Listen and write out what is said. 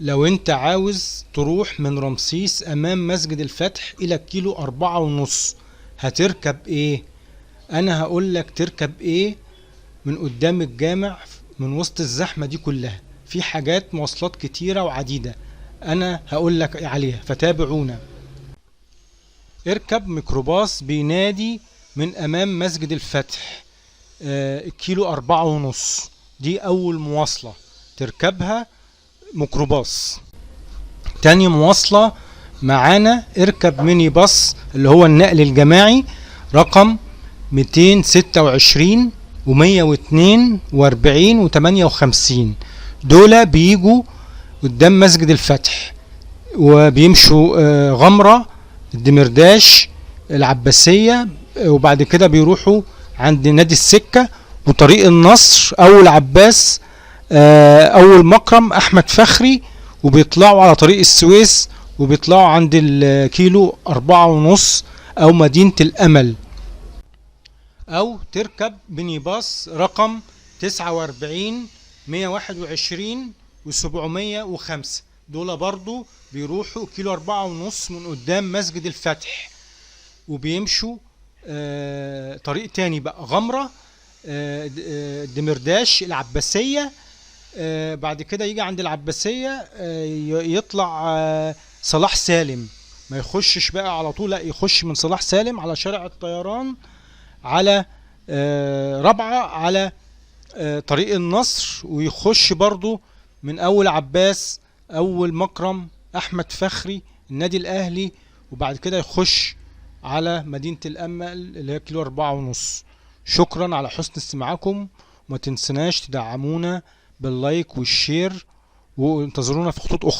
لو انت عاوز تروح من رمسيس امام مسجد الفتح الى الكيلو 4.5 هتركب ايه؟ انا هقول لك تركب ايه من قدام الجامع من وسط الزحمة دي كلها. في حاجات مواصلات كتيرة وعديدة انا هقول لك عليها فتابعونا. اركب ميكروباص بينادي من امام مسجد الفتح الكيلو 4.5، دي اول مواصلة تركبها ميكروباص. تاني مواصلة معانا اركب ميني باص اللي هو النقل الجماعي رقم 226 و102 و40 و58. دول بيجوا قدام مسجد الفتح وبيمشوا غمرة، الدمرداش، العباسية، وبعد كده بيروحوا عند نادي السكة وطريق النصر أو العباس أو المكرم أحمد فخري، وبيطلعوا على طريق السويس وبيطلعوا عند الكيلو 4.5 أو مدينة الأمل. أو تركب ميني باص رقم 49 121 و705. دول برضو بيروحوا كيلو 4.5 من قدام مسجد الفتح وبيمشوا طريق تاني بقى غمرة، دمرداش، العباسية، بعد كده يجي عند العباسية يطلع صلاح سالم، ما يخشش بقى على طول، لا يخش من صلاح سالم على شارع الطيران على رابعة على طريق النصر، ويخش برضو من اول عباس اول مكرم احمد فخري النادي الاهلي، وبعد كده يخش على مدينة الامل اللي هي كيلو 4.5. شكرا على حسن استماعكم، وما تنسناش تدعمونا باللايك والشير، وانتظرونا في خطوط اخرى.